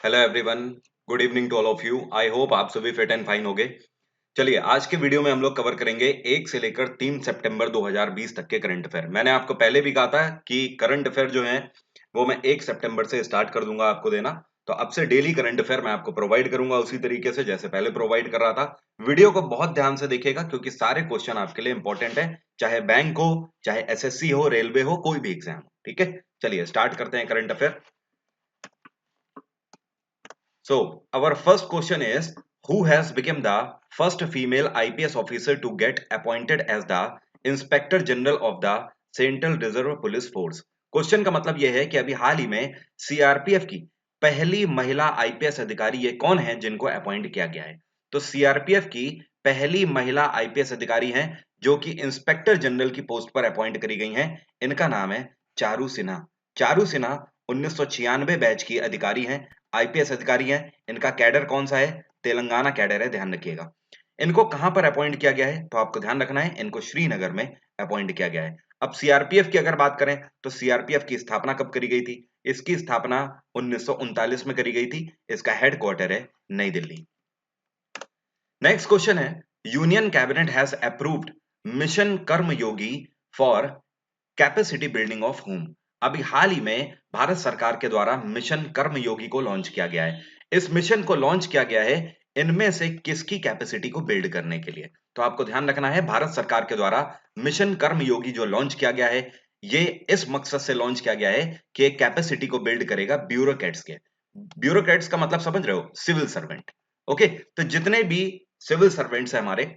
Hello everyone, good evening to all of you. I hope आप सभी fit and fine होंगे। चलिए, आज के वीडियो में हम लोग कवर करेंगे 1 से लेकर 3 सितंबर 2020 तक के करंट अफेयर। मैंने आपको पहले भी कहा था कि करंट अफेयर जो है वो मैं 1 सितंबर से स्टार्ट कर दूंगा आपको देना। तो अब से डेली करंट अफेयर मैं आपको प्रोवाइड करूंगा उसी तरीके से जैसे पहले प्रोवाइड कर रहा था। वीडियो को बहुत ध्यान से देखिएगा क्योंकि सारे क्वेश्चन आपके लिए इंपॉर्टेंट है, चाहे बैंक हो, चाहे एसएससी हो, रेलवे हो, कोई भी एग्जाम हो। ठीक है, चलिए स्टार्ट करते हैं current affair. So, our first question is, who has become the first female IPS officer to get appointed as the Inspector General of the Central Reserve Police Force? Question का मतलब यह है कि अभी हाल ही में सीआरपीएफ की पहली महिला आईपीएस अधिकारी ये कौन है जिनको अपॉइंट किया गया है। तो सीआरपीएफ की पहली महिला आईपीएस अधिकारी हैं जो कि इंस्पेक्टर जनरल की पोस्ट पर अपॉइंट करी गई हैं। इनका नाम है चारू सिन्हा। चारू सिन्हा 1996 बैच की अधिकारी हैं, आईपीएस अधिकारी हैं। इनका कैडर कौन सा है? तेलंगाना कैडर है, ध्यान रखिएगा। इनको कहां पर अपॉइंट किया गया है? तो आपको ध्यान रखना है, इनको श्रीनगर में अपॉइंट किया गया है। अब सीआरपीएफ की अगर बात करें तो सीआरपीएफ की स्थापना कब करी गई थी? इसकी स्थापना 1939 में करी गई थी। इसका हेडक्वार्टर है नई दिल्ली। नेक्स्ट क्वेश्चन है, union cabinet has approved mission Karmayogi for capacity building of home. अभी हाल ही में भारत सरकार के द्वारा मिशन कर्मयोगी को लॉन्च किया गया है। इस मिशन को लॉन्च किया गया है इनमें से किसकी कैपेसिटी को बिल्ड करने के लिए? तो आपको ध्यान रखना है, भारत सरकार के द्वारा मिशन कर्मयोगी जो लॉन्च किया गया है ये इस मकसद से लॉन्च किया गया है कि कैपेसिटी को बिल्ड करेगा ब्यूरोक्रेट्स के। ब्यूरोक्रेट्स का मतलब समझ रहे हो? Civil servant. ओके, तो जितने भी सिविल सर्वेंट्स है हमारे,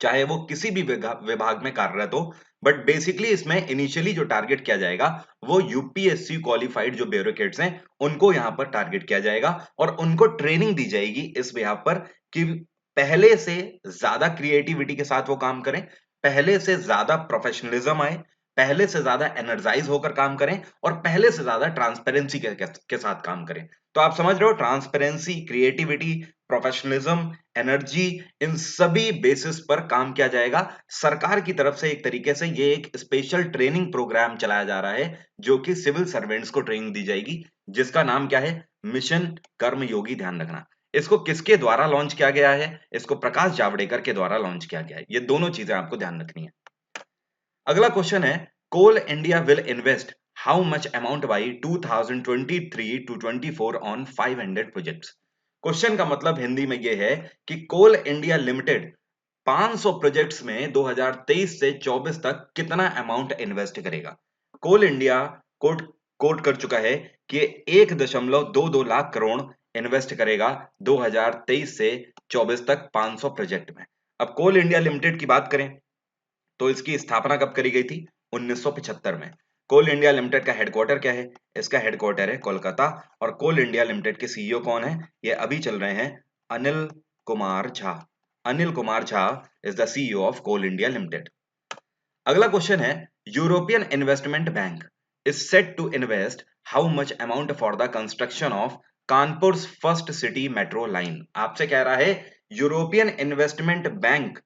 चाहे वो किसी भी विभाग में कार्यरत हो, बट बेसिकली इसमें इनिशियली जो टारगेट किया जाएगा वो यूपीएससी क्वालिफाइड जो ब्यूरोक्रेट्स हैं उनको यहां पर टारगेट किया जाएगा और उनको ट्रेनिंग दी जाएगी इस बिहाफ पर कि पहले से ज्यादा क्रिएटिविटी के साथ वो काम करें, पहले से ज्यादा प्रोफेशनलिज्म आए, पहले से ज्यादा एनर्जाइज होकर काम करें और पहले से ज्यादा ट्रांसपेरेंसी के साथ काम करें। तो आप समझ रहे हो, ट्रांसपेरेंसी, क्रिएटिविटी, प्रोफेशनलिज्म, एनर्जी, इन सभी बेसिस पर काम किया जाएगा। सरकार की तरफ से एक तरीके से ये एक स्पेशल ट्रेनिंग प्रोग्राम चलाया जा रहा है जो कि सिविल सर्वेंट्स को ट्रेनिंग दी जाएगी, जिसका नाम क्या है? मिशन कर्मयोगी। ध्यान रखना, इसको किसके द्वारा लॉन्च किया गया है? इसको प्रकाश जावड़ेकर के द्वारा लॉन्च किया गया है। ये दोनों चीजें आपको ध्यान रखनी है। अगला क्वेश्चन है, Coal India will invest how much amount by 2023 to 24 on 500 projects. Question का मतलब हिंदी में यह है कि कोल इंडिया लिमिटेड 500 प्रोजेक्ट्स में 2023 से 24 तक कितना अमाउंट इन्वेस्ट करेगा। कोल इंडिया कोट कोट कर चुका है कि 1.22 लाख करोड़ इन्वेस्ट करेगा 2023 से 24 तक 500 प्रोजेक्ट में। अब कोल इंडिया लिमिटेड की बात करें तो इसकी स्थापना कब करी गई थी? 1975 में। कोल इंडिया लिमिटेड का हेडक्वार्टर क्या है? इसका हेडक्वार्टर है कोलकाता। और कोल इंडिया लिमिटेड के सीईओ कौन है? ये अभी चल रहे हैं Anil Kumar Jha. Anil Kumar Jha is the CEO of coal India limited. अगला क्वेश्चन है, European investment bank is set to invest how much amount for the construction of Kanpur first city metro line. आपसे कह रहा है यूरोपियन इन्वेस्टमेंट बैंक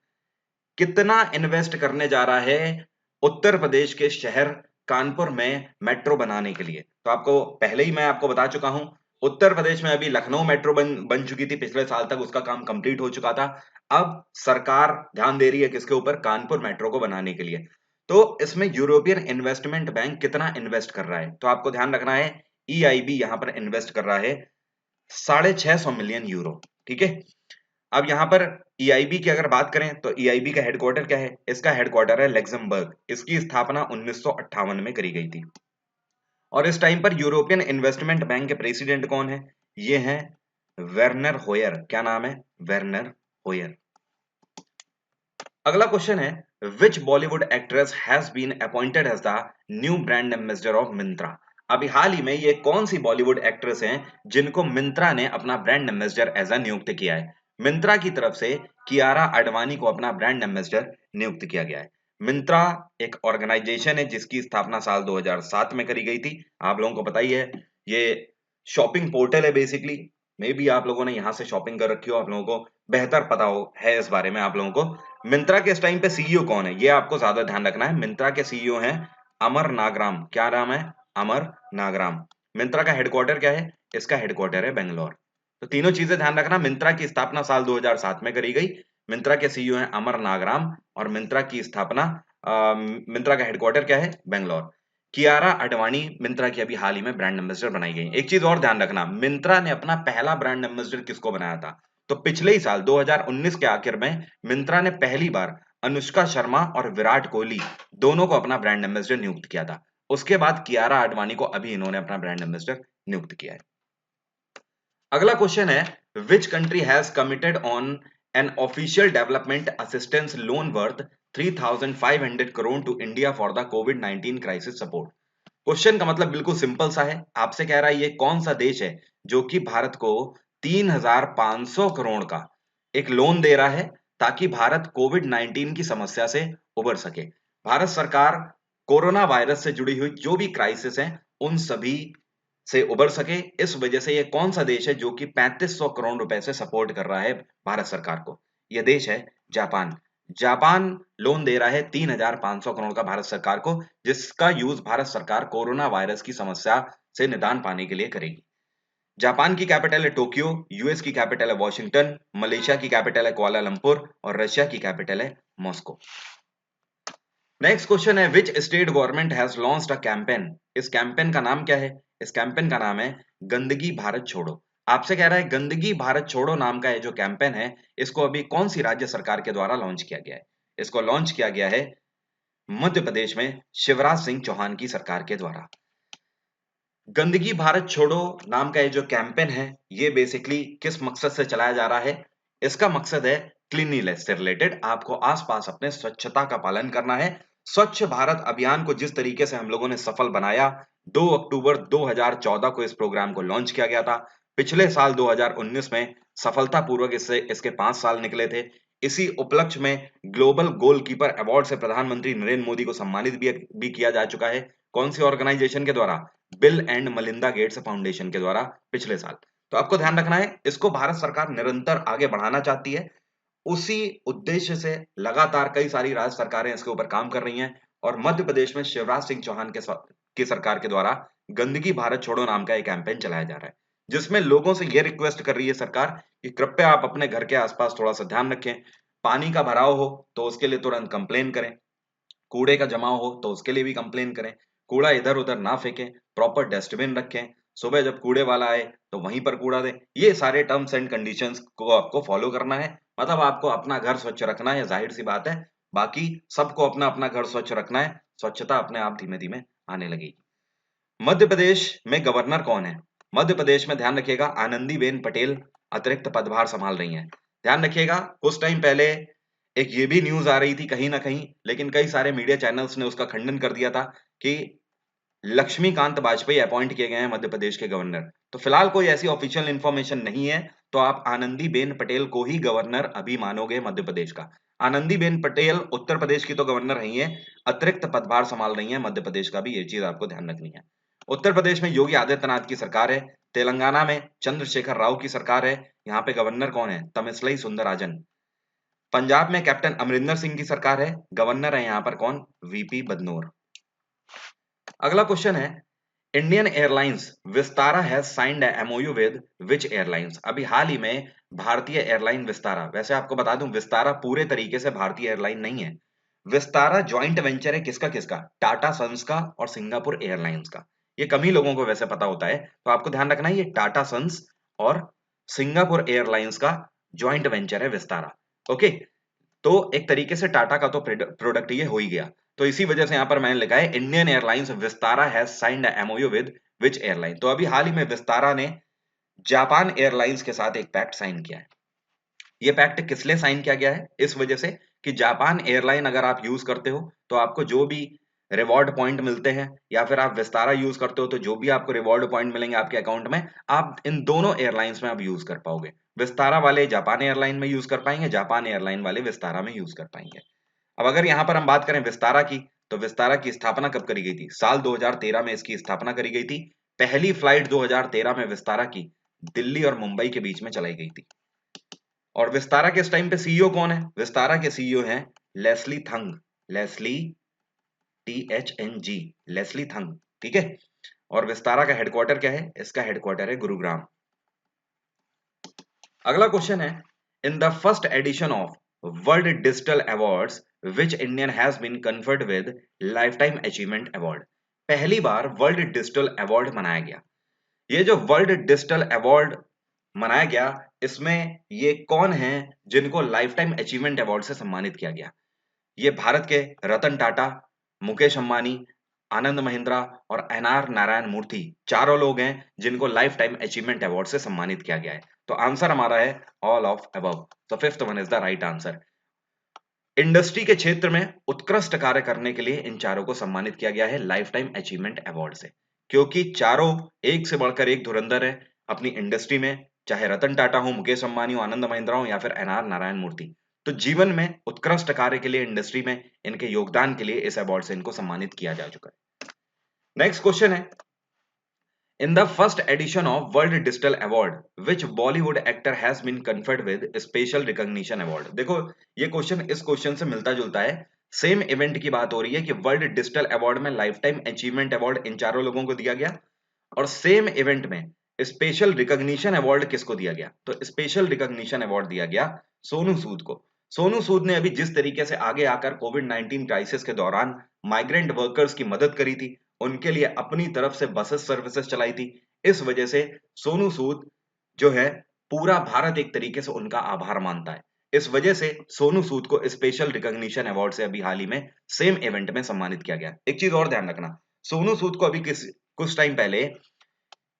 कितना इन्वेस्ट करने जा रहा है उत्तर प्रदेश के शहर कानपुर में मेट्रो बनाने के लिए। तो आपको पहले ही मैं आपको बता चुका हूं, उत्तर प्रदेश में अभी लखनऊ मेट्रो बन चुकी थी, पिछले साल तक उसका काम कंप्लीट हो चुका था। अब सरकार ध्यान दे रही है किसके ऊपर? कानपुर मेट्रो को बनाने के लिए। तो इसमें यूरोपियन इन्वेस्टमेंट बैंक कितना इन्वेस्ट कर रहा है? तो आपको ध्यान रखना है, ईआईबी यहां पर इन्वेस्ट कर रहा है 650 मिलियन यूरो। ठीक है, अब यहां पर ईआईबी की अगर बात करें तो ईआईबी का हेडक्वार्टर क्या है? इसका हेडक्वार्टर है लग्जमबर्ग। इसकी स्थापना 1958 में करी गई थी। और इस टाइम पर यूरोपियन इन्वेस्टमेंट बैंक के प्रेसिडेंट कौन है? ये हैं वेर्नर होयर। क्या नाम है? Werner Hoyer. अगला क्वेश्चन है, which Bollywood actress has been appointed as the new brand ambassador of Myntra. अभी हाल ही में ये कौन सी बॉलीवुड एक्ट्रेस हैं जिनको मिंत्रा ने अपना ब्रांड एम्बेसडर एज नियुक्त किया है? मिंत्रा की तरफ से कियारा आडवाणी को अपना ब्रांड एम्बेसडर नियुक्त किया गया है। मिंत्रा एक ऑर्गेनाइजेशन है जिसकी स्थापना साल 2007 में करी गई थी। आप लोगों को पता ही है, ये शॉपिंग पोर्टल है बेसिकली। मे बी आप लोगों ने यहाँ से शॉपिंग कर रखी हो, आप लोगों को बेहतर पता हो है इस बारे में आप लोगों को। मिंत्रा के इस टाइम पे सीईओ कौन है ये आपको ज्यादा ध्यान रखना है। मिंत्रा के सीईओ हैं अमर नागराम। क्या नाम है? अमर नागराम। मिंत्रा का हेडक्वार्टर क्या है? इसका हेडक्वार्टर है बेंगलोर। तो तीनों चीजें ध्यान रखना। मिंत्रा की स्थापना साल 2007 में करी गई। मिंत्रा के सीईओ हैं अमर नागराम और मिंत्रा की स्थापना मिंत्रा का हेडक्वार्टर क्या है? बेंगलोर। कियारा आडवाणी मिंत्रा की अभी हाल ही में ब्रांड एम्बेसडर बनाई गई। एक चीज और ध्यान रखना, मिंत्रा ने अपना पहला ब्रांड एम्बेसडर किसको बनाया था? तो पिछले ही साल 2019 के आखिर में मिंत्रा ने पहली बार अनुष्का शर्मा और विराट कोहली दोनों को अपना ब्रांड एम्बेसडर नियुक्त किया था। उसके बाद कियारा आडवाणी को अभी इन्होंने अपना ब्रांड एम्बेसडर नियुक्त किया है। अगला क्वेश्चन है, which country has committed on an official development assistance loan worth 3,500 crore to India for the कोविड-19 क्राइसिस सपोर्ट। क्वेश्चन का मतलब बिल्कुल सिंपल सा है, आपसे कह रहा है ये कौन सा देश है जो कि भारत को 3,500 करोड़ का एक लोन दे रहा है ताकि भारत कोविड-19 की समस्या से उबर सके। भारत सरकार कोरोना वायरस से जुड़ी हुई जो भी क्राइसिस है उन सभी से उबर सके, इस वजह से ये कौन सा देश है जो कि 3500 करोड़ रुपए से सपोर्ट कर रहा है भारत सरकार को? यह देश है जापान। जापान लोन दे रहा है 3,500 करोड़ का भारत सरकार को, जिसका यूज भारत सरकार कोरोना वायरस की समस्या से निदान पाने के लिए करेगी। जापान की कैपिटल है टोक्यो, यूएस की कैपिटल है वॉशिंगटन, मलेशिया की कैपिटल है कुआलालंपुर और रशिया की कैपिटल है मॉस्को। नेक्स्ट क्वेश्चन है, which state government has launched a campaign. इस कैंपेन का नाम क्या है? इस कैंपेन का नाम है गंदगी भारत छोड़ो। आपसे कह रहा है गंदगी भारत छोड़ो नाम का ये जो कैंपेन है, इसको अभी कौन सी राज्य सरकार के द्वारा लॉन्च किया गया है? इसको लॉन्च किया गया है मध्य प्रदेश में शिवराज सिंह चौहान की सरकार के द्वारा। गंदगी भारत छोड़ो नाम का ये जो कैंपेन है, ये बेसिकली किस मकसद से चलाया जा रहा है? इसका मकसद है क्लीनिनेस से रिलेटेड, आपको आसपास अपने स्वच्छता का पालन करना है। स्वच्छ भारत अभियान को जिस तरीके से हम लोगों ने सफल बनाया, 2 अक्टूबर 2014 को इस प्रोग्राम को लॉन्च किया गया था। पिछले साल 2019 में सफलतापूर्वक इससे इसके 5 साल निकले थे। इसी उपलक्ष्य में ग्लोबल गोलकीपर अवार्ड से प्रधानमंत्री नरेंद्र मोदी को सम्मानित भी किया जा चुका है। कौन सी ऑर्गेनाइजेशन के द्वारा? Bill and Melinda Gates Foundation के द्वारा पिछले साल। तो आपको ध्यान रखना है, इसको भारत सरकार निरंतर आगे बढ़ाना चाहती है। उसी उद्देश्य से लगातार कई सारी राज्य सरकारें इसके ऊपर काम कर रही हैं और मध्य प्रदेश में शिवराज सिंह चौहान की सरकार के द्वारा गंदगी भारत छोड़ो नाम का एक कैंपेन चलाया जा रहा है, जिसमें लोगों से यह रिक्वेस्ट कर रही है सरकार कि कृपया आप अपने घर के आसपास थोड़ा सा ध्यान रखें। पानी का भराव हो तो उसके लिए तुरंत कंप्लेन करें, कूड़े का जमाव हो तो उसके लिए भी कंप्लेन करें, कूड़ा इधर उधर ना फेंकें, प्रॉपर डस्टबिन रखें, सुबह जब कूड़े वाला आए तो वहीं पर कूड़ा दें। ये सारे टर्म्स एंड कंडीशंस को आपको फॉलो करना है। मतलब आपको अपना घर स्वच्छ रखना है, जाहिर सी बात है, बाकी सबको अपना अपना घर स्वच्छ रखना है, स्वच्छता अपने आप धीमे धीमे आने लगेगी। मध्य प्रदेश में गवर्नर कौन है? मध्य प्रदेश में ध्यान रखिएगा आनंदीबेन पटेल अतिरिक्त पदभार संभाल रही हैं। ध्यान रखिएगा, कुछ टाइम पहले एक ये भी न्यूज आ रही थी कहीं ना कहीं, लेकिन कई सारे मीडिया चैनल्स ने उसका खंडन कर दिया था कि लक्ष्मीकांत वाजपेयी अपॉइंट किए गए हैं मध्य प्रदेश के गवर्नर। तो फिलहाल कोई ऐसी ऑफिशियल इंफॉर्मेशन नहीं है, तो आप आनंदीबेन पटेल को ही गवर्नर अभी मानोगे मध्य प्रदेश का। आनंदीबेन पटेल उत्तर प्रदेश की तो गवर्नर रही हैं, अतिरिक्त पदभार संभाल रही हैं मध्य प्रदेश का भी, ये चीज आपको ध्यान रखनी है। उत्तर प्रदेश में योगी आदित्यनाथ की सरकार है, तेलंगाना में चंद्रशेखर राव की सरकार है, यहाँ पे गवर्नर कौन है? तमिसलई सुंदरराजन। पंजाब में कैप्टन अमरिंदर सिंह की सरकार है, गवर्नर है यहाँ पर कौन? वीपी बदनोर। अगला क्वेश्चन है, Indian airlines Vistara has signed MOU with which airlines. अभी हाल ही में भारतीय एयरलाइन विस्तारा, वैसे आपको बता दूं विस्तारा पूरे तरीके से भारतीय एयरलाइन नहीं है, विस्तारा जॉइंट वेंचर है किसका किसका? टाटा सन्स का और सिंगापुर एयरलाइंस का। ये कम ही लोगों को वैसे पता होता है, तो आपको ध्यान रखना है ये टाटा सन्स और सिंगापुर एयरलाइंस का जॉइंट वेंचर है विस्तारा। ओके, तो एक तरीके से टाटा का तो प्रोडक्ट ये हो ही गया, तो इसी वजह से यहां पर मैंने लिखा है Indian airlines Vistara has signed MOU with which airline. तो अभी हाल ही में विस्तारा ने जापान एयरलाइंस के साथ एक पैक्ट साइन किया है। ये पैक्ट किस लिए साइन किया गया है? इस वजह से कि जापान एयरलाइन अगर आप यूज करते हो तो आपको जो भी रिवॉर्ड पॉइंट मिलते हैं, या फिर आप विस्तारा यूज करते हो तो जो भी आपको रिवॉर्ड पॉइंट मिलेंगे आपके अकाउंट में, आप इन दोनों एयरलाइंस में आप यूज कर पाओगे। विस्तारा वाले जापान एयरलाइन में यूज कर पाएंगे, जापान एयरलाइन वाले विस्तारा में यूज कर पाएंगे। अब अगर यहां पर हम बात करें विस्तारा की, तो विस्तारा की स्थापना कब करी गई थी? साल 2013 में इसकी स्थापना करी गई थी। पहली फ्लाइट 2013 में विस्तारा की दिल्ली और मुंबई के बीच में चलाई गई थी। और विस्तारा के इस टाइम पे सीईओ कौन है? विस्तारा के सीईओ हैं लेस्ली थंग, लेस्ली THNG, लेस्ली थंग, ठीक है। और विस्तारा का हेडक्वार्टर क्या है? इसका हेडक्वार्टर है गुरुग्राम। अगला क्वेश्चन है, in the first edition of world digital awards which Indian has been conferred with life time achievement award. पहली बार वर्ल्ड डिजिटल अवार्ड मनाया गया। ये जो वर्ल्ड डिजिटल अवार्ड मनाया गया, इसमें ये कौन है जिनको लाइफ टाइम अचीवमेंट अवार्ड से सम्मानित किया गया? ये भारत के रतन टाटा, मुकेश अंबानी, आनंद महिंद्रा और एनआर नारायण मूर्ति चारों लोग हैं जिनको लाइफ टाइम अचीवमेंट अवार्ड से सम्मानित किया गया है। तो आंसर हमारा है ऑल ऑफ अबव। तो fifth one is the right answer. Industry के क्षेत्र में उत्कृष्ट कार्य करने के लिए इन चारों को सम्मानित किया गया है लाइफ टाइम अचीवमेंट अवार्ड से, क्योंकि चारों एक से बढ़कर एक धुरंधर है अपनी इंडस्ट्री में, चाहे रतन टाटा हो, मुकेश अंबानी हो, आनंद महिंद्रा हो या फिर एनआर नारायण मूर्ति। तो जीवन में उत्कृष्ट कार्य के लिए इंडस्ट्री में इनके योगदान के लिए इस अवार्ड से इनको सम्मानित किया जा चुका है। नेक्स्ट क्वेश्चन है, in the first edition of World Digital Award, which Bollywood actor has been conferred with Special Recognition Award? देखो ये क्वेश्चन इस क्वेश्चन से मिलता जुलता है, सेम इवेंट की बात हो रही है कि वर्ल्ड डिजिटल अवार्ड में life time achievement award in चारों लोगों को दिया गया और सेम इवेंट में स्पेशल रिकॉग्निशन अवार्ड किसको दिया गया? तो स्पेशल रिकॉग्निशन अवार्ड दिया गया सोनू सूद को। सोनू सूद ने अभी जिस तरीके से आगे आकर कोविड 19 क्राइसिस के दौरान माइग्रेंट वर्कर्स की मदद करी थी, उनके लिए अपनी तरफ से बसेस सर्विसेज चलाई थी, इस वजह से सोनू सूद जो है पूरा भारत एक तरीके से उनका आभार मानता है। इस वजह से सोनू सूद को स्पेशल रिकॉग्निशन अवार्ड से अभी हाल ही में सेम इवेंट में सम्मानित किया गया। एक चीज और ध्यान रखना, सोनू सूद को अभी कुछ टाइम पहले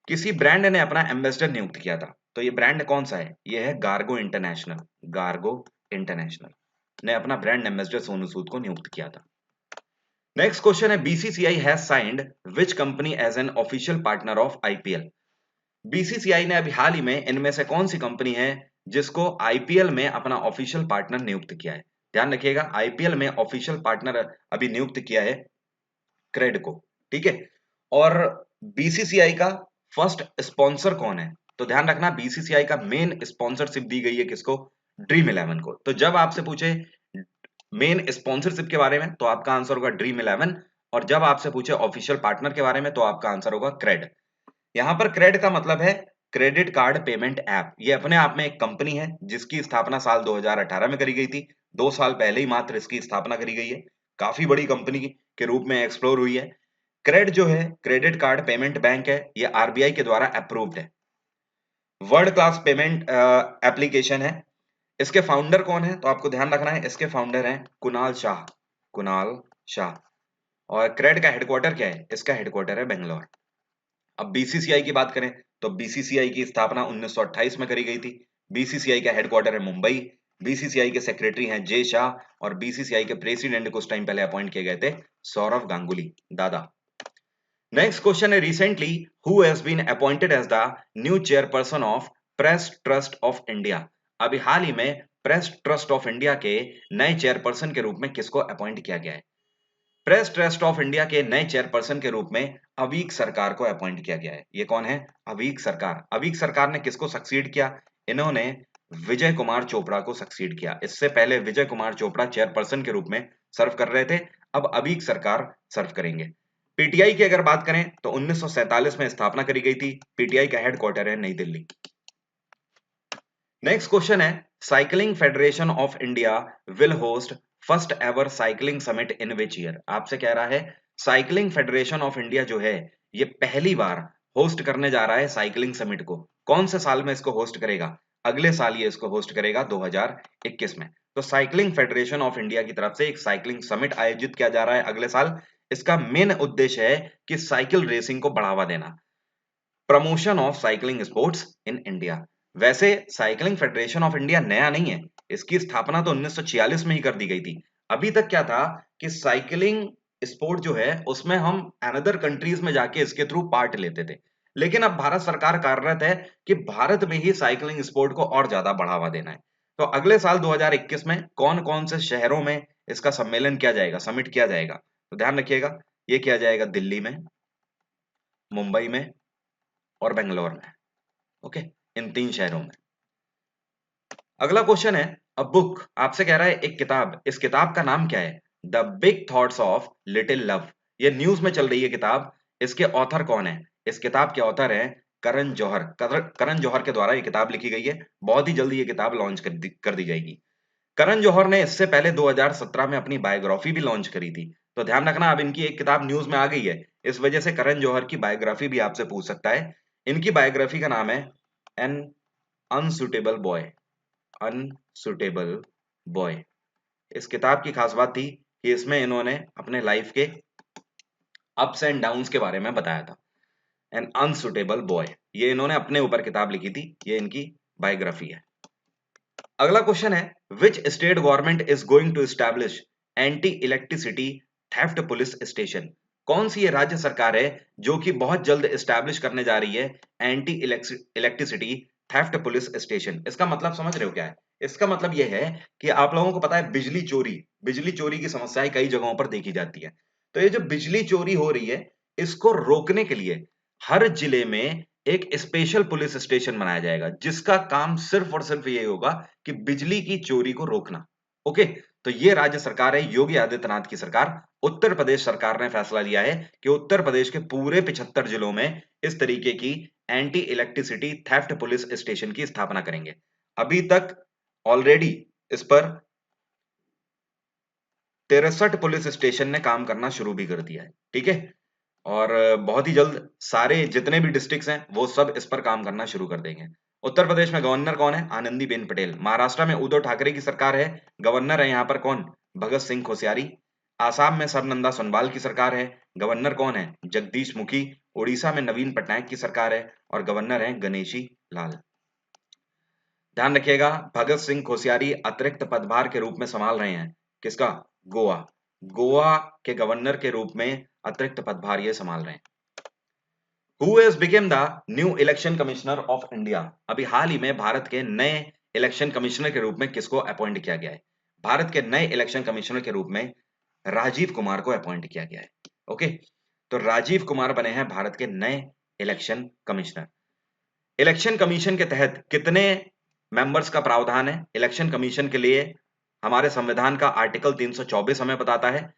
किसी ब्रांड ने अपना एम्बेसडर नियुक्त किया था। तो ये ब्रांड कौन सा है? ये है गार्गो इंटरनेशनल। गार्गो इंटरनेशनल ने अपना ब्रांड एम्बेसडर सोनू सूद को नियुक्त किया था। नेक्स्ट क्वेश्चन है, BCCI has signed which company as an official partner of IPL? BCCI ने अभी हाल ही में इनमें से कौन सी कंपनी है जिसको आईपीएल में अपना ऑफिशियल पार्टनर नियुक्त किया है? ध्यान रखिएगा, आईपीएल में ऑफिशियल पार्टनर अभी नियुक्त किया है क्रेड को, ठीक है। और बीसीसीआई का फर्स्ट स्पॉन्सर कौन है? तो ध्यान रखना, बीसीसीआई का मेन स्पॉन्सरशिप दी गई है किसको? ड्रीम इलेवन को। तो जब आपसे पूछे मेन स्पॉन्सरशिप के बारे में तो आपका आंसर होगा ड्रीम इलेवन, और जब आपसे पूछे ऑफिशियल पार्टनर के बारे में तो आपका आंसर होगा क्रेड। यहां पर क्रेड का मतलब है क्रेडिट कार्ड पेमेंट ऐप। ये अपने आप में एक कंपनी है जिसकी स्थापना साल 2018 में करी गई थी। 2 साल पहले ही मात्र इसकी स्थापना करी गई है, काफी बड़ी कंपनी के रूप में एक्सप्लोर हुई है। क्रेड जो है क्रेडिट कार्ड पेमेंट बैंक है, ये आरबीआई के द्वारा अप्रूव्ड है, वर्ल्ड क्लास पेमेंट एप्लीकेशन है। इसके फाउंडर कौन है? तो आपको ध्यान रखना है, इसके फाउंडर हैं कुणाल शाह। कुणाल शाह। और क्रेड का हेडक्वार्टर क्या है? इसका हेडक्वार्टर है बेंगलोर। अब बीसीसीआई की बात करें तो बीसीसीआई की स्थापना 1928 में करी गई थी। बीसीसीआई का हेडक्वार्टर है मुंबई। बीसीसीआई के सेक्रेटरी हैं जे शाह और बीसीसीआई के प्रेसिडेंट कुछ टाइम पहले अपॉइंट किए गए थे सौरव गांगुली दादा। नेक्स्ट क्वेश्चन है, recently who has been appointed as the new chairperson of Press Trust of India? अभी हाल ही में प्रेस ट्रस्ट ऑफ इंडिया के नए चेयरपर्सन के रूप में किसको अपॉइंट किया गया है? प्रेस ट्रस्ट ऑफ इंडिया के नए चेयरपर्सन के रूप में अवीक सरकार को अपॉइंट किया गया है। ये कौन है? अवीक सरकार। अवीक सरकार ने किसको सक्सीड किया? इन्होंने विजय कुमार चोपड़ा को सक्सीड किया। इससे पहले विजय कुमार चोपड़ा चेयरपर्सन के रूप में सर्व कर रहे थे, अब अवीक सरकार सर्व करेंगे। पीटीआई की अगर बात करें तो 1947 में स्थापना करी गई थी। पीटीआई का हेडक्वार्टर है नई दिल्ली। नेक्स्ट क्वेश्चन है, cycling federation of India will host first ever cycling summit in which year? आपसे कह रहा है साइकिलिंग फेडरेशन ऑफ इंडिया जो है ये पहली बार होस्ट करने जा रहा है साइकिलिंग समिट को। कौन से साल में इसको होस्ट करेगा? अगले साल ये इसको होस्ट करेगा 2021 में। तो साइकिलिंग फेडरेशन ऑफ इंडिया की तरफ से एक साइकिलिंग समिट आयोजित किया जा रहा है अगले साल। इसका मेन उद्देश्य है कि साइकिल रेसिंग को बढ़ावा देना, promotion of cycling sports in India. वैसे साइकिलिंग फेडरेशन ऑफ इंडिया नया नहीं है, इसकी स्थापना तो 1946 में ही कर दी गई थी। अभी तक क्या था कि साइकिलिंग स्पोर्ट जो है उसमें हम अनदर कंट्रीज में जाके इसके थ्रू पार्ट लेते थे, लेकिन अब भारत सरकार कार्यरत है कि भारत में ही साइकिलिंग स्पोर्ट को और ज्यादा बढ़ावा देना है। तो अगले साल 2021 में कौन कौन से शहरों में इसका सम्मेलन किया जाएगा, समिट किया जाएगा? तो ध्यान रखिएगा, ये किया जाएगा दिल्ली में, मुंबई में और बेंगलोर में। ओके, इन 3 शहरों में। अगला क्वेश्चन है, अ बुक। आपसे कह रहा है एक किताब, इस किताब का नाम क्या है? The big thoughts of little love. ये न्यूज में चल रही है किताब, इसके ऑथर कौन है? इस किताब के ऑथर है करण जौहर। करण जौहर के द्वारा ये किताब लिखी गई है। बहुत ही जल्दी ये किताब लॉन्च कर दी जाएगी। करण जौहर ने इससे पहले 2017 में अपनी बायोग्राफी भी लॉन्च करी थी। तो ध्यान रखना, अब इनकी एक किताब न्यूज में आ गई है, इस वजह से करण जौहर की बायोग्राफी भी आपसे पूछ सकता है। इनकी बायोग्राफी का नाम है an unsuitable boy. Unsuitable boy. इस किताब की खास बात थी कि इसमें इन्होंने अपने लाइफ के अप्स एंड डाउन्स के बारे में बताया था। एन अनसुटेबल बॉय, ये इन्होंने अपने ऊपर किताब लिखी थी, ये इनकी बायोग्राफी है। अगला क्वेश्चन है, which state government is going to establish anti electricity theft police station? कौन सी ये राज्य सरकार है जो कि बहुत जल्द एस्टैब्लिश करने जा रही है anti electricity theft police station? इसका मतलब समझ रहे हो क्या है? इसका मतलब यह है कि आप लोगों को पता है बिजली चोरी की समस्याएं कई जगहों पर देखी जाती है। तो ये जो बिजली चोरी हो रही है, इसको रोकने के लिए हर जिले में एक स्पेशल पुलिस स्टेशन बनाया जाएगा, जिसका काम सिर्फ और सिर्फ ये होगा कि बिजली की चोरी को रोकना। ओके, तो ये राज्य सरकार है योगी आदित्यनाथ की सरकार। उत्तर प्रदेश सरकार ने फैसला लिया है कि उत्तर प्रदेश के पूरे 75 जिलों में इस तरीके की anti electricity theft police station की स्थापना करेंगे। अभी तक ऑलरेडी इस पर 63 पुलिस स्टेशन ने काम करना शुरू भी कर दिया है। ठीक है, और बहुत ही जल्द सारे जितने भी डिस्ट्रिक्ट्स हैं वो सब इस पर काम करना शुरू कर देंगे। उत्तर प्रदेश में गवर्नर कौन है? आनंदीबेन पटेल। महाराष्ट्र में उद्धव ठाकरे की सरकार है, गवर्नर है यहाँ पर कौन? भगत सिंह कोश्यारी। आसाम में सर्बानंद सोनोवाल की सरकार है, गवर्नर कौन है? जगदीश मुखी। उड़ीसा में नवीन पटनायक की सरकार है और गवर्नर है गणेशी लाल। ध्यान रखिएगा, भगत सिंह कोश्यारी अतिरिक्त पदभार के रूप में संभाल रहे हैं किसका? गोवा। गोवा के गवर्नर के रूप में अतिरिक्त पदभार ये संभाल रहे हैं। Who has become the new election commissioner of India? अभी हाल ही में भारत के नए इलेक्शन कमिश्नर के रूप में किसको अपॉइंट किया गया है? भारत के नए इलेक्शन कमिश्नर के रूप में राजीव कुमार को अपॉइंट किया गया है। ओके, तो राजीव कुमार बने हैं भारत के नए इलेक्शन कमिश्नर। इलेक्शन कमीशन के तहत कितने मेंबर्स का प्रावधान है? इलेक्शन कमीशन के लिए हमारे संविधान का आर्टिकल 324 हमें बताता है।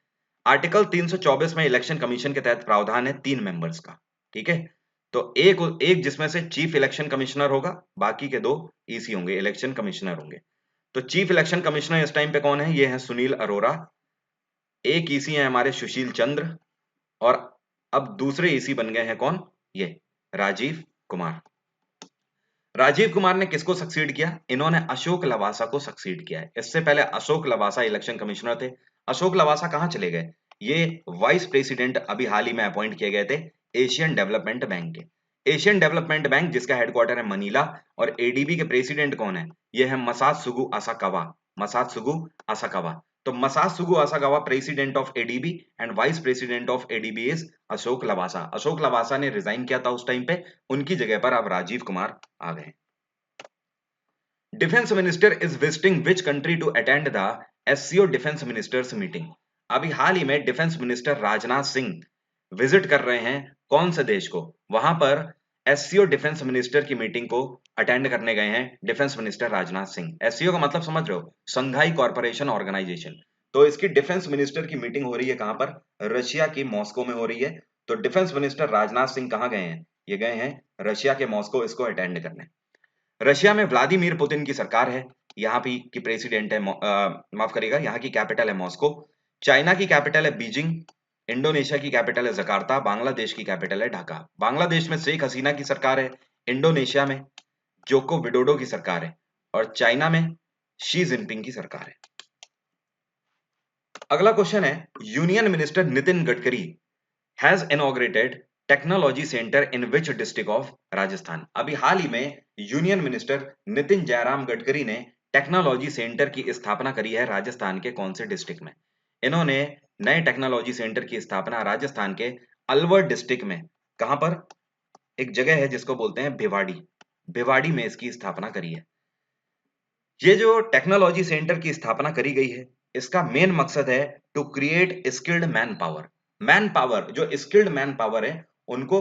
आर्टिकल 324 में इलेक्शन कमीशन के तहत प्रावधान है 3 मेंबर्स का। ठीक है, तो एक जिसमें से चीफ इलेक्शन कमिश्नर होगा, बाकी के 2 ईसी होंगे, इलेक्शन कमिश्नर होंगे। तो चीफ इलेक्शन कमिश्नर इस टाइम पे कौन है? ये है सुनील अरोरा। एक ईसी है हमारे सुशील चंद्र, और अब दूसरे ईसी बन गए हैं कौन? ये राजीव कुमार। राजीव कुमार ने किसको सक्सीड किया? इन्होंने अशोक लवासा को सक्सीड किया है। इससे पहले अशोक लवासा इलेक्शन कमिश्नर थे। अशोक लवासा कहां चले गए? ये वाइस प्रेसिडेंट अभी हाल ही में अपॉइंट किए गए थे एशियन डेवलपमेंट बैंक के। एशियन डेवलपमेंट बैंक जिसका हेडक्वार्टर है मनीला, और एडीबी के प्रेसिडेंट कौन है? ये है मसात्सुगु असाकावा। Masatsugu Asakawa. तो Masatsugu Asakawa president of ADB and vice president of ADB is Ashok Lavasa. Ashok Lavasa ने रिजाइन किया था उस टाइम पे, उनकी जगह पर अब राजीव कुमार आ गए। Defence minister is visiting which country to attend the SCO defence ministers meeting? अभी हाल ही में defence minister Rajnath Singh visit कर रहे हैं कौन से देश को? वहां पर एससीओ डिफेंस मिनिस्टर की मीटिंग को अटेंड करने गए हैं defence minister Rajnath Singh. SCO का मतलब समझ रहे हो? Shanghai corporation organization. तो इसकी डिफेंस मिनिस्टर की मीटिंग हो रही है कहां पर? रशिया की मॉस्को में हो रही है। तो डिफेंस मिनिस्टर राजनाथ सिंह कहां गए हैं? ये गए हैं रशिया के मॉस्को इसको अटेंड करने। रशिया में व्लादिमीर पुतिन की सरकार है, यहाँ भी की प्रेसिडेंट है माफ करिएगा, यहाँ की कैपिटल है मॉस्को। चाइना की कैपिटल है बीजिंग। इंडोनेशिया की कैपिटल है जकार्ता। बांग्लादेश की कैपिटल है ढाका। बांग्लादेश में शेख हसीना की सरकार है। इंडोनेशिया में जोको विडोडो की सरकार है, और चाइना में शी जिनपिंग की सरकार है। अगला क्वेश्चन है, union minister Nitin Gadkari has inaugurated technology centre in which district of Rajasthan? अभी हाल ही में यूनियन मिनिस्टर नितिन जयराम गडकरी ने टेक्नोलॉजी सेंटर की स्थापना करी है राजस्थान के कौन से डिस्ट्रिक्ट में? इन्होंने नए टेक्नोलॉजी सेंटर की स्थापना राजस्थान के अलवर डिस्ट्रिक्ट में, कहां पर? एक जगह है जिसको बोलते हैं भिवाड़ी। भिवाड़ी में इसकी स्थापना करी है। ये जो टेक्नोलॉजी सेंटर की स्थापना करी गई है, इसका मेन मकसद है to create skilled man power. Man power, जो स्किल्ड मैन पावर है उनको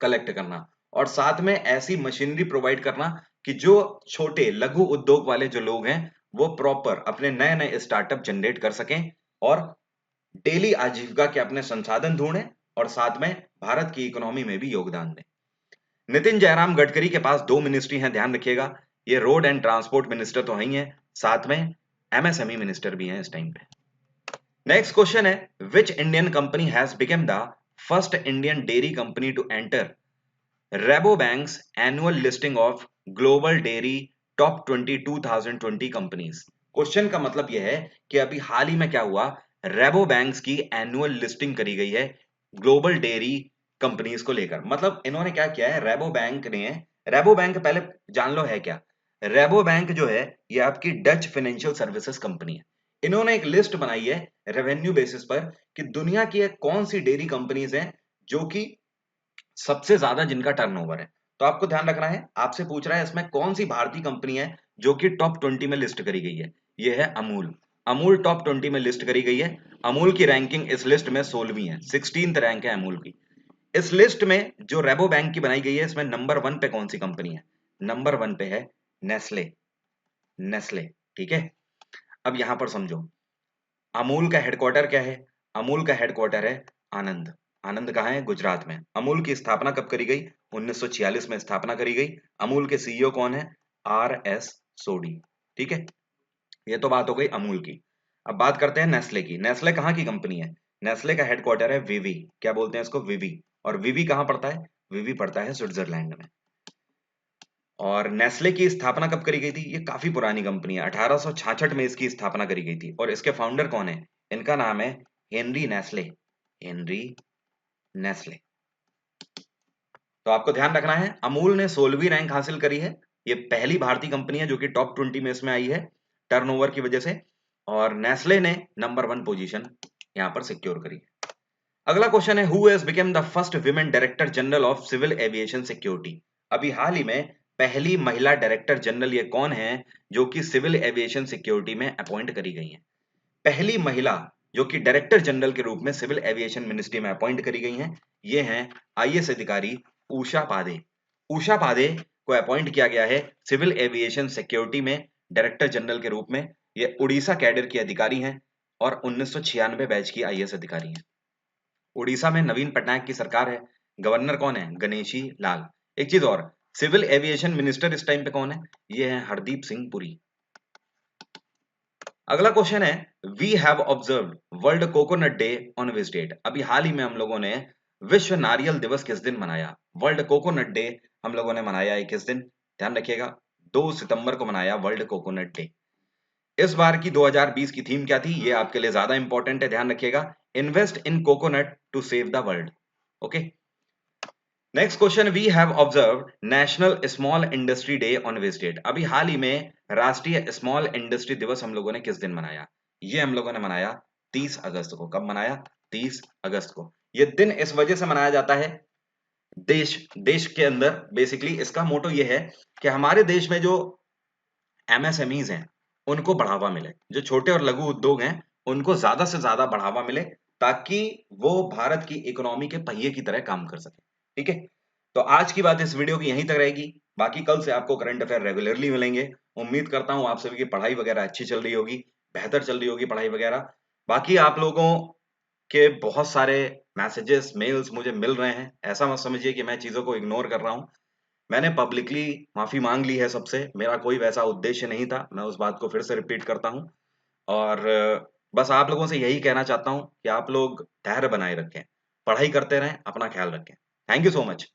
कलेक्ट करना, और साथ में ऐसी मशीनरी प्रोवाइड करना कि जो छोटे लघु उद्योग वाले जो लोग हैं वो प्रॉपर अपने नए नए स्टार्टअप जनरेट कर सकें और डेली आजीविका के अपने संसाधन ढूंढें और साथ में भारत की इकोनॉमी में भी योगदान दें। नितिन जयराम गडकरी के पास दो मिनिस्ट्री हैं, ध्यान रखिएगा। ये रोड एंड ट्रांसपोर्ट मिनिस्टर तो ही है, साथ में एमएसएमई मिनिस्टर भी हैं इस टाइम पे। नेक्स्ट क्वेश्चन है, which Indian company has become the first Indian dairy company to enter Rabobank's annual listing of Global Dairy Top 20 2020 companies. Question का मतलब यह है कि अभी हाल ही में क्या हुआ, रेबो बैंक्स की एनुअल लिस्टिंग करी गई है ग्लोबल डेयरी कंपनीज को लेकर। मतलब इन्होंने क्या किया है, रेबो बैंक पहले जान लो है क्या। रेबो बैंक जो है ये आपकी डच फाइनेंशियल सर्विसेज कंपनी है। इन्होंने एक लिस्ट बनाई है रेवेन्यू बेसिस पर कि दुनिया की कौन सी डेयरी कंपनीज हैं जो कि सबसे ज्यादा जिनका टर्नओवर है। तो आपको ध्यान रखना है, आपसे पूछ रहा है इसमें कौन सी भारतीय कंपनी है जो कि टॉप 20 में लिस्ट करी गई है। ये है अमूल। अमूल टॉप 20 में लिस्ट करी गई है। अमूल की रैंकिंग इस लिस्ट में 16वीं है, 16th रैंक है अमूल की। इस लिस्ट में जो रेबो बैंक की बनाई गई है, इसमें नंबर 1 पे कौन सी कंपनी है? नंबर 1 पे है नेस्ले। नेस्ले, ठीक है। अब यहां पर समझो, अमूल का हेडक्वार्टर क्या है? अमूल का हेडक्वार्टर है आनंद। आनंद कहाँ है? गुजरात में। अमूल की स्थापना कब करी गई? 1946 में स्थापना करी गई। अमूल के सीईओ कौन है? आर एस सोडी, ठीक है। ये तो बात हो गई अमूल की। अब बात करते हैं नेस्ले की। नेस्ले कहाँ की कंपनी है? नेस्ले का हेडक्वार्टर है विवी। क्या बोलते हैं इसको? विवी। और विवी कहाँ पड़ता है? विवी पड़ता है स्विट्जरलैंड में। और नेस्ले की स्थापना कब करी गई थी? ये काफी पुरानी कंपनी है, 1866 में इसकी स्थापना करी गई थी। और इसके फाउंडर कौन है? इनका नाम है हेनरी नेस्ले। Henry Nestle. तो आपको ध्यान रखना है, अमूल ने 16वीं रैंक हासिल करी है। ये पहली भारतीय कंपनी है जो कि टॉप 20 में इसमें आई है टर्नओवर की वजह से। और नेस्ले ने नंबर 1 पोजीशन यहां पर सिक्योर करी है। अगला क्वेश्चन है, who has become the first women director general of civil aviation security. अभी हाल ही में पहली महिला डायरेक्टर जनरल ये कौन है जो कि सिविल एविएशन सिक्योरिटी में अपॉइंट करी गई है? पहली महिला जो कि डायरेक्टर जनरल के रूप में सिविल एविएशन मिनिस्ट्री में अपॉइंट करी गई हैं, ये हैं आईएएस अधिकारी उषा पादे। उषा पादे को अपॉइंट किया गया है सिविल एविएशन सिक्योरिटी में डायरेक्टर जनरल के रूप में। ये उड़ीसा कैडर की अधिकारी हैं और 1996 बैच की आईएएस अधिकारी हैं। उड़ीसा में नवीन पटनायक की सरकार है। गवर्नर कौन है? गणेशी लाल। एक चीज और, सिविल एविएशन मिनिस्टर इस टाइम पे कौन है? ये है हरदीप सिंह पुरी। अगला क्वेश्चन है, we have observed world coconut day on which date. अभी हाल ही में हम लोगों ने विश्व नारियल दिवस किस दिन मनाया? वर्ल्ड कोकोनट डे हम लोगों ने मनाया है किस दिन? ध्यान रखिएगा, 2 सितंबर को मनाया वर्ल्ड कोकोनट डे। इस बार की 2020 की थीम क्या थी? ये आपके लिए ज्यादा इंपॉर्टेंट है, ध्यान रखिएगा, invest in coconut to save the world. Okay. Next question, we have observe national small industry day on which date. अभी हाल ही में राष्ट्रीय स्मॉल इंडस्ट्री दिवस हम लोगों ने किस दिन मनाया? ये हम लोगों ने मनाया 30 अगस्त को। कब मनाया? 30 अगस्त को। ये दिन इस वजह से मनाया जाता है, देश देश के अंदर बेसिकली इसका मोटो ये है कि हमारे देश में जो एमएसएमईज हैं उनको बढ़ावा मिले, जो छोटे और लघु उद्योग हैं उनको ज्यादा से ज्यादा बढ़ावा मिले, ताकि वो भारत की इकोनॉमी के पहिए की तरह काम कर सके। ठीक है, तो आज की बात इस वीडियो की यहीं तक रहेगी। बाकी कल से आपको करंट अफेयर रेगुलरली मिलेंगे। उम्मीद करता हूं आप सभी की पढ़ाई वगैरह अच्छी चल रही होगी, बेहतर चल रही होगी पढ़ाई वगैरह। बाकी आप लोगों के बहुत सारे मैसेजेस मेल्स मुझे मिल रहे हैं, ऐसा मत समझिए कि मैं चीजों को इग्नोर कर रहा हूं। मैंने पब्लिकली माफी मांग ली है सबसे, मेरा कोई वैसा उद्देश्य नहीं था, मैं उस बात को फिर से रिपीट करता हूं। और बस आप लोगों से यही कहना चाहता हूं कि आप लोग धैर्य बनाए रखें, पढ़ाई करते रहें, अपना ख्याल रखें। Thank you so much.